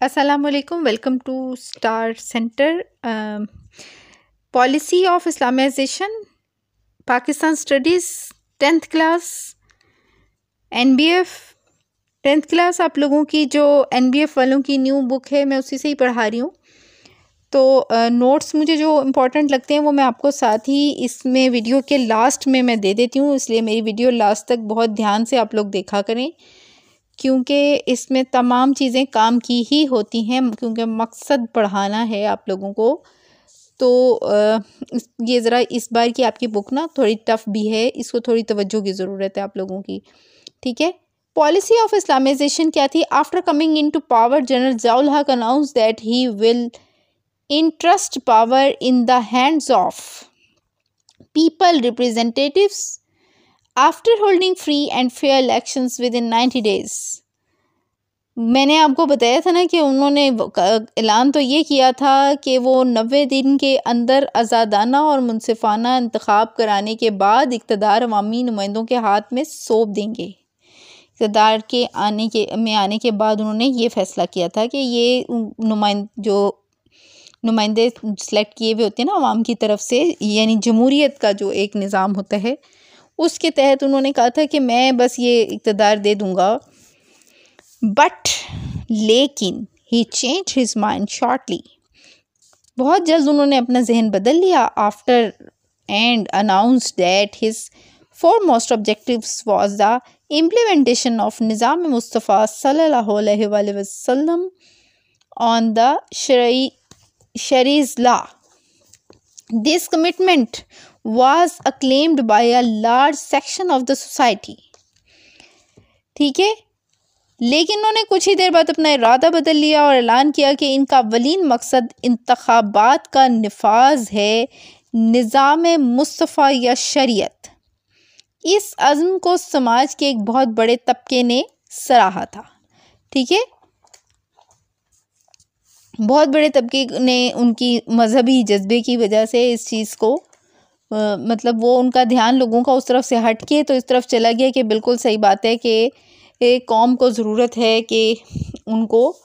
Assalamualaikum. Welcome to Star Center. Policy of Islamization, Pakistan Studies, 10th class, NBF 10th class आप लोगों की जो NBF वालों की न्यू बुक है मैं उसी से ही पढ़ा रही हूँ। तो नोट्स मुझे जो इम्पोर्टेंट लगते हैं वो मैं आपको साथ ही इसमें वीडियो के लास्ट में मैं दे देती हूँ, इसलिए मेरी वीडियो लास्ट तक बहुत ध्यान से आप लोग देखा करें क्योंकि इसमें तमाम चीज़ें काम की ही होती हैं, क्योंकि मकसद पढ़ाना है आप लोगों को। तो ये ज़रा इस बार की आपकी बुक ना थोड़ी टफ़ भी है, इसको थोड़ी तवज्जो की ज़रूरत है आप लोगों की, ठीक है। पॉलिसी ऑफ इस्लामाइजेशन क्या थी? After coming in to power, general Ziaul Haq announce that he will entrust power in the hands of people representatives after holding free and fair elections within 90 days. मैंने आपको बताया था ना कि उन्होंने ऐलान तो ये किया था कि वो 90 दिन के अंदर आज़ादाना और मुनसिफाना इंतखाब कराने के बाद इक़्तिदार अवामी नुमाइंदों के हाथ में सौंप देंगे। इक़्तिदार के आने के बाद उन्होंने ये फ़ैसला किया था कि ये नुमाइंदे सेलेक्ट किए हुए होते हैं ना अवाम की तरफ से, यानी जमहूरियत का जो एक निज़ाम होता है उसके तहत उन्होंने कहा था कि मैं बस ये इक़्तिदार दे दूँगा। बट लेकिन ही चेंज हिज माइंड शॉर्टली, बहुत जल्द उन्होंने अपना जहन बदल लिया। After and announced that his foremost objectives was the implementation of Nizam Mustafa sallallahu alaihi wasallam on the Shari's law. This commitment was acclaimed by a large section of the society. ठीक है, लेकिन उन्होंने कुछ ही देर बाद अपना इरादा बदल लिया और ऐलान किया कि इनका अवलीन मकसद इंतखाबात का निफाज है, निज़ाम मुस्तफ़ा या शरीयत। इस अज़्म को समाज के एक बहुत बड़े तबके ने सराहा था, ठीक है। बहुत बड़े तबके ने उनकी मजहबी जज्बे की वजह से इस चीज़ को मतलब वो उनका ध्यान लोगों का उस तरफ से हट के तो इस तरफ चला गया कि बिल्कुल सही बात है कि एक कौम को ज़रूरत है कि उनको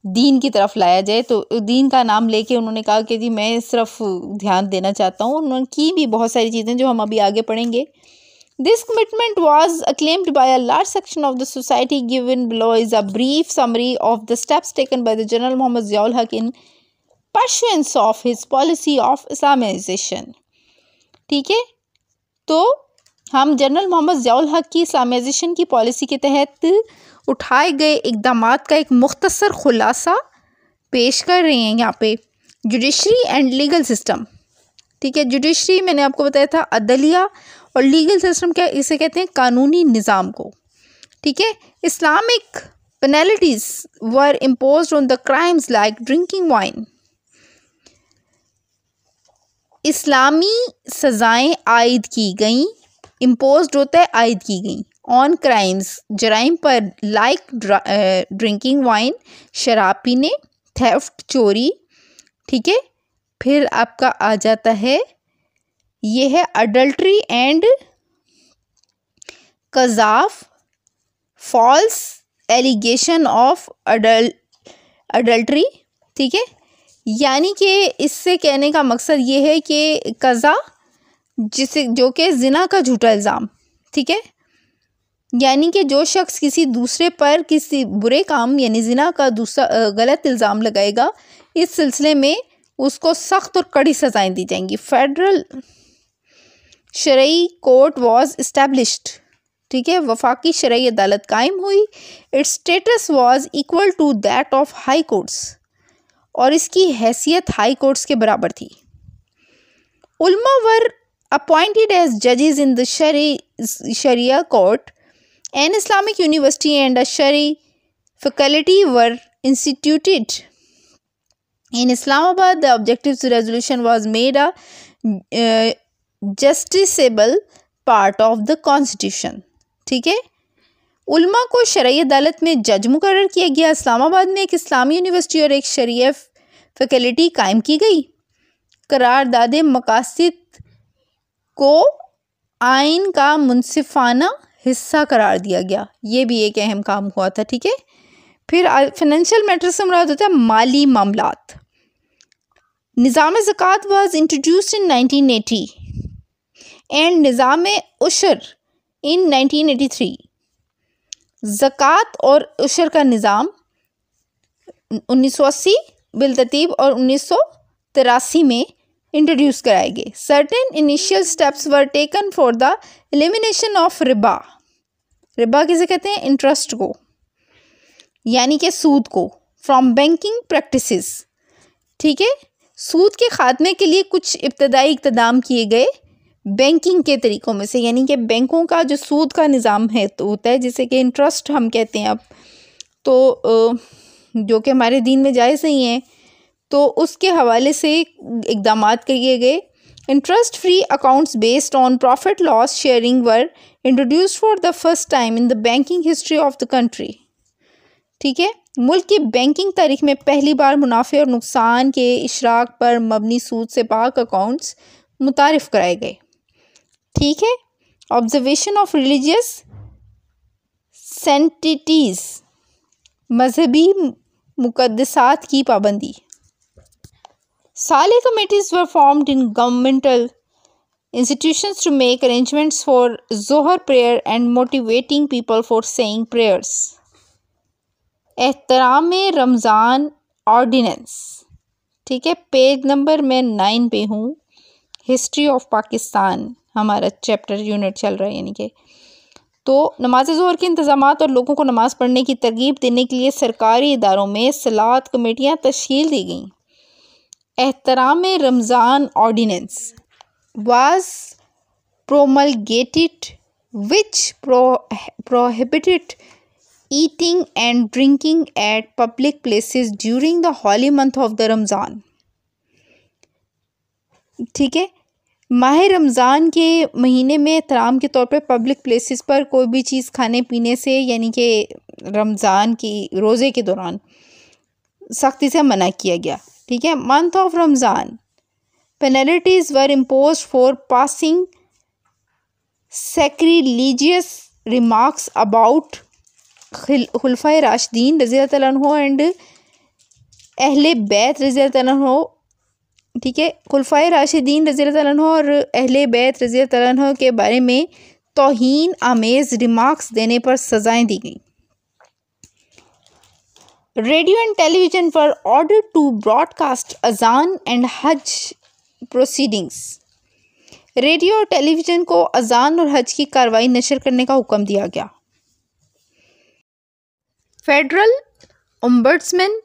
दीन की तरफ लाया जाए। तो दीन का नाम लेके उन्होंने कहा कि जी मैं इस तरफ ध्यान देना चाहता हूँ। उन्होंने की भी बहुत सारी चीज़ें जो हम अभी आगे पढ़ेंगे। This commitment was acclaimed by a large section of the society. Given below is a brief summary of the steps taken by the General Muhammad Ziaul Haq in pursuance of his policy of Islamization. ठीक है, तो हम general Mohammad Ziaul हक की Islamisation की policy के तहत उठाए गए इक़दामात का एक मुख्तसर खुलासा पेश कर रहे हैं यहाँ पे। जुडिशरी एंड लीगल सिस्टम, ठीक है। जुडिशरी मैंने आपको बताया था अदलिया, और लीगल सिस्टम क्या, इसे कहते हैं कानूनी निज़ाम को, ठीक है। Islamic penalties were imposed on the crimes like drinking wine. इस्लामी सज़ाएं आयद की गई, इम्पोज्ड होता है आयद की गई, ऑन क्राइम्स जराइम पर, लाइक ड्रिंकिंग वाइन शराब पीने, थेफ्ट चोरी, ठीक है। फिर आपका आ जाता है ये है अडल्ट्री एंड कज़ाफ, फॉल्स एलिगेशन ऑफ अडल्ट्री, ठीक है। यानी कि इससे कहने का मकसद ये है कि कज़ा जो कि ज़िना का झूठा इल्ज़ाम, ठीक है। यानी कि जो शख्स किसी दूसरे पर किसी बुरे काम यानी ज़िना का दूसरा गलत इल्ज़ाम लगाएगा, इस सिलसिले में उसको सख्त और कड़ी सज़ाएं दी जाएंगी। फेडरल शरई कोर्ट वॉज इस्टेब्लिश्ड, ठीक है। वफाकी शरई अदालत कायम हुई। Its status was equal to that of high courts, और इसकी हैसियत हाई कोर्ट्स के बराबर थी। उलमा वर अपॉइंटेड एज जजेस in the sharia court, an Islamic university and a shari faculty were instituted in Islamabad. The objective resolution was made a justiciable part of the constitution, ठीक है। उल्मा को शरई अदालत में जज मुकर्रर किया गया। इस्लामाबाद में एक इस्लामी यूनिवर्सिटी और एक शरिया फैकल्टी कायम की गई। करारदाद मकासिद को आइन का मुनसिफाना हिस्सा करार दिया गया। ये भी एक अहम काम हुआ था, ठीक है। फिर फाइनेंशियल मैटर से मुराद होता है माली मामलात। निज़ाम ज़कात वाज इंट्रोड्यूस्ड इन 1980 एंड निज़ाम उशर इन 1983। ज़कात और उशर का निज़ाम 1980 बिलतरतीब और 1983 में इंट्रोड्यूस कराए गए। Certain initial steps were taken for the elimination of Riba. Riba किसे कहते हैं? इंटरेस्ट को, यानी कि सूद को, फ्रॉम बैंकिंग प्रैक्टिसेस। ठीक है, सूद के खात्मे के लिए कुछ इब्तदाई इक़्तिदाम किए गए बैंकिंग के तरीक़ों में से, यानी कि बैंकों का जो सूद का निज़ाम है तो होता है जिसे कि इंटरेस्ट हम कहते हैं अब, तो जो कि हमारे दीन में जायज़ नहीं है, तो उसके हवाले से इक़दाम किए गए। Interest free accounts based on profit loss sharing were introduced for the first time in the banking history of the country. ठीक है, मुल्क की बैंकिंग तारीख में पहली बार मुनाफे और नुकसान के इशराक पर मबनी सूद से पाक अकाउंट्स मुतारिफ़ कराए गए। ठीक है, ऑब्जर्वेशन ऑफ रिलीजियस सेंटिटीज़, मजहबी मुकद्दसात की पाबंदी। साले committees were formed in governmental institutions to make arrangements for Zohar prayer and motivating people for saying prayers. एहतराम रमज़ान ऑर्डिनेंस। ठीक है, पेज नंबर मैं 9 पे हूँ। हिस्ट्री ऑफ पाकिस्तान हमारा चैप्टर यूनिट चल रहा है, यानी कि तो नमाज ज़ोहर के इंतज़ामात और लोगों को नमाज़ पढ़ने की तरगीब देने के लिए सरकारी इदारों में सलात कमेटियाँ तश्कील दी गईं। एहतराम Ramzan ordinance was promulgated which prohibited eating and drinking at public places during the holy month of the Ramzan. ठीक है, माह रमज़ान के महीने में एहतराम के तौर पे पब्लिक प्लेसेस पर कोई भी चीज़ खाने पीने से, यानी कि रमज़ान की रोज़े के दौरान सख्ती से मना किया गया। ठीक है, month of Ramzan penalties were imposed for passing sacrilegious remarks about खुलफाए राशिदीन रज़ी अल्लाह तआला अन्हु एंड अहले बैत रज़ी अल्लाह तआला अन्हु। ठीक है, खुलफाए राशिदीन रज़ी अल्लाह तआला अन्हु और अहले बैत रज़ी अल्लाह तआला अन्हु के बारे में तौहीन आमेज़ रिमार्क्स देने पर सज़ाएं दी गई। Radio and television were ordered to broadcast अजान एंड हज प्रोसीडिंग्स। रेडियो और टेलीविज़न को अजान और हज की कार्रवाई नशर करने का हुक्म दिया गया। फेडरल ओम्बड्समैन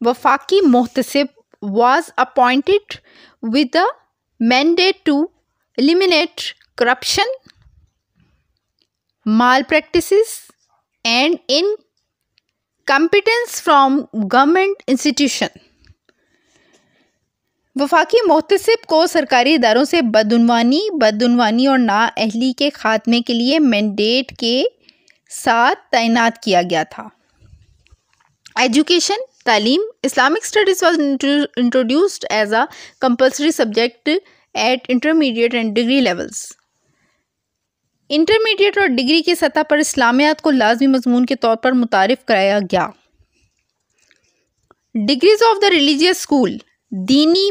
वफाकी Mohtasib was appointed with the mandate to eliminate corruption, malpractices and incompetence from government institution। वफाकी मोहतसिब को सरकारी इदारों से बदउनवानी और नाअहली के खात्मे के लिए मैंडेट के साथ तैनात किया गया था। एजुकेशन, तालीम, Islamic studies was introduced as a compulsory subject at intermediate and degree levels. Intermediate और डिग्री की सतह पर इस्लामियात को लाजमी मजमून के तौर पर मुतारिफ कराया गया। Degrees of the religious school, दीनी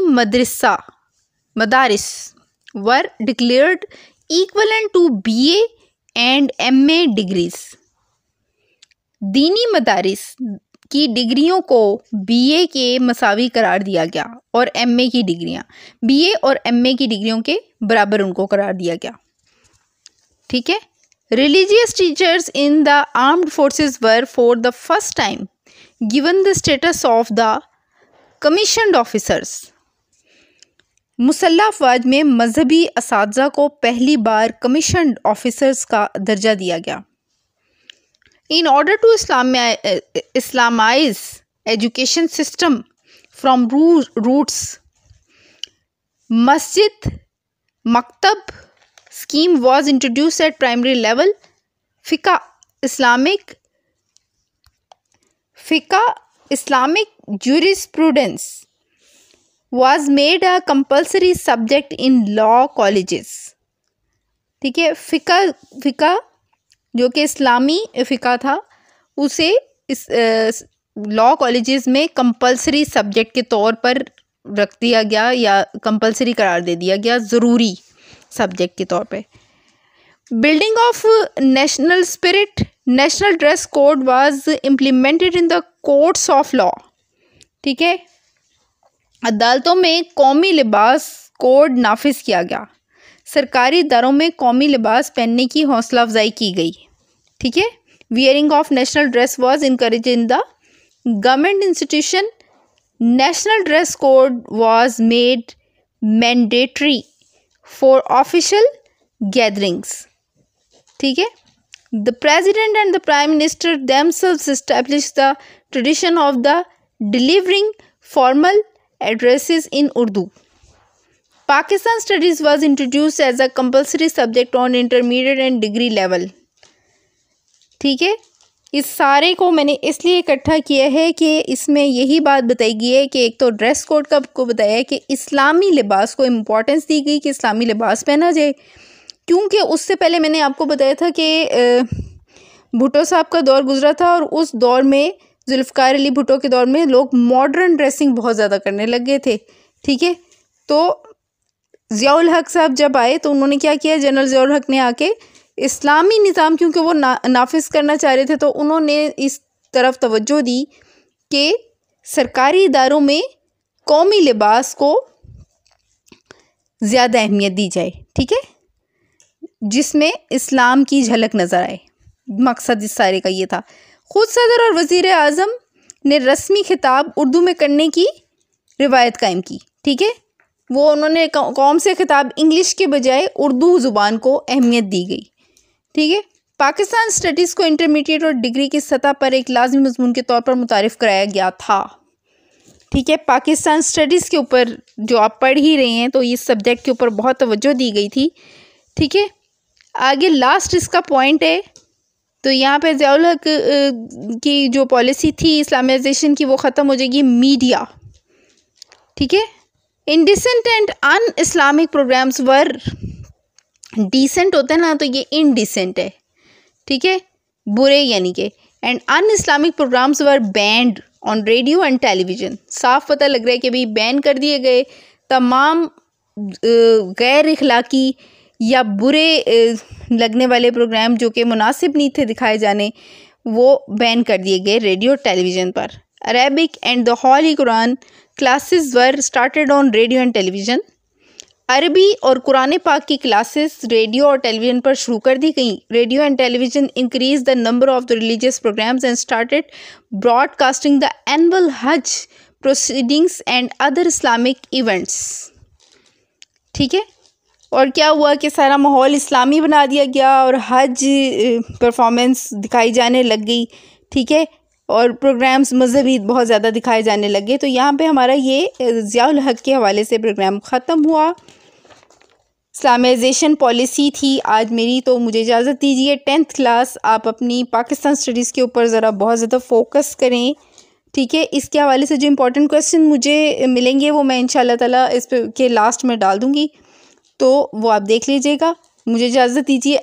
मदारिस were declared equivalent to BA and MA degrees. दीनी मदारिस की डिग्रियों को BA के मसावी करार दिया गया और MA की डिग्रियां BA और MA की डिग्रियों के बराबर उनको करार दिया गया। ठीक है, religious teachers in the armed forces were for the first time given the status of the commissioned officers. मुसल्लह अफवाज में मजहबी असातिज़ा को पहली बार कमीशन्ड ऑफिसर्स का दर्जा दिया गया। In order to Islamize education system from roots, मस्जिद मकतब scheme was introduced at primary level. Fiqh Islamic jurisprudence was made a compulsory subject in law colleges. ठीक है, फ़िक़ा जो कि इस्लामी फ़िक़ा था उसे इस लॉ कॉलेजेस में कंपलसरी सब्जेक्ट के तौर पर रख दिया गया या कंपलसरी करार दे दिया गया, ज़रूरी सब्जेक्ट के तौर पे। Building of national spirit, national dress code was implemented in the courts of law. ठीक है, अदालतों में कौमी लिबास कोड नाफिज किया गया। सरकारी इदारों में कौमी लिबास पहनने की हौसला अफजाई की गई। ठीक है, wearing of national dress was encourage in the government institution. National dress code was made mandatory for official gatherings. ठीक है, the president and the prime minister themselves established the tradition of the delivering formal addresses in Urdu. Pakistan studies was introduced as a compulsory subject on intermediate and degree level. ठीक है, इस सारे को मैंने इसलिए इकट्ठा किया है कि इसमें यही बात बताई गई है कि एक तो ड्रेस कोड का आपको बताया है कि इस्लामी लिबास को इम्पोर्टेंस दी गई कि इस्लामी लिबास पहना जाए, क्योंकि उससे पहले मैंने आपको बताया था कि भुट्टो साहब का दौर गुजरा था और उस दौर में जुल्फ़िकार अली भुट्टो के दौर में लोग मॉडर्न ड्रेसिंग बहुत ज़्यादा करने लग गए थे। ठीक है, तो ज़ियाउल हक साहब जब आए तो उन्होंने क्या किया, जनरल ज़ियाउल हक ने आके इस्लामी निज़ाम क्योंकि वो नाफिज करना चाह रहे थे, तो उन्होंने इस तरफ तवज्जो दी कि सरकारी इदारों में कौमी लिबास को ज़्यादा अहमियत दी जाए। ठीक है, जिसमें इस्लाम की झलक नज़र आए। मकसद इस सारे का ये था। खुद सदर और वज़ीर आज़म ने रस्मी खिताब उर्दू में करने की रिवायत कायम की। ठीक है, वो उन्होंने कौम से खिताब इंग्लिश के बजाय उर्दू ज़ुबान को अहमियत दी गई। ठीक है, पाकिस्तान स्टडीज़ को इंटरमीडिएट और डिग्री की सतह पर एक लाजमी मजमून के तौर पर मुतारिफ़ कराया गया था। ठीक है, पाकिस्तान स्टडीज़ के ऊपर जो आप पढ़ ही रहे हैं तो इस सब्जेक्ट के ऊपर बहुत तवज्जो दी गई थी। ठीक है, आगे लास्ट इसका पॉइंट है, तो यहाँ पे ज़ियाउल हक की जो पॉलिसी थी इस्लामाइजेशन की वो ख़त्म हो जाएगी। मीडिया, ठीक है, indecent and un Islamic programs were, decent होता है ना तो ये इनडिसेंट है। ठीक है, बुरे यानी कि, and un Islamic programs were banned on radio and television. साफ पता लग रहा है कि भाई बैन कर दिए गए तमाम गैर इखलाकी या बुरे लगने वाले प्रोग्राम जो कि मुनासिब नहीं थे दिखाए जाने, वो बैन कर दिए गए रेडियो टेलीविज़न पर। Arabic and the Holi Quran classes were started on radio and television. अरबी और कुरान पाक की क्लासेस रेडियो और टेलीविज़न पर शुरू कर दी गई। Radio and television increase the number of the religious programmes and started broadcasting the annual hajj proceedings and other Islamic events. ठीक है, और क्या हुआ कि सारा माहौल इस्लामी बना दिया गया और हज परफॉर्मेंस दिखाई जाने लग गई। ठीक है, और प्रोग्राम्स मजहबी बहुत ज़्यादा दिखाए जाने लगे। तो यहाँ पे हमारा ये ज़ियाउल हक के हवाले से प्रोग्राम ख़त्म हुआ। इस्लामाइजेशन पॉलिसी थी आज मेरी, तो मुझे इजाज़त दीजिए। 10th क्लास आप अपनी पाकिस्तान स्टडीज़ के ऊपर ज़रा बहुत ज़्यादा फोकस करें। ठीक है, इसके हवाले से जो इम्पोर्टेंट क्वेश्चन मुझे मिलेंगे वो मैं इंशाल्लाह ताला इस पे के लास्ट में डाल दूँगी, तो वो आप देख लीजिएगा। मुझे इजाज़त दीजिए।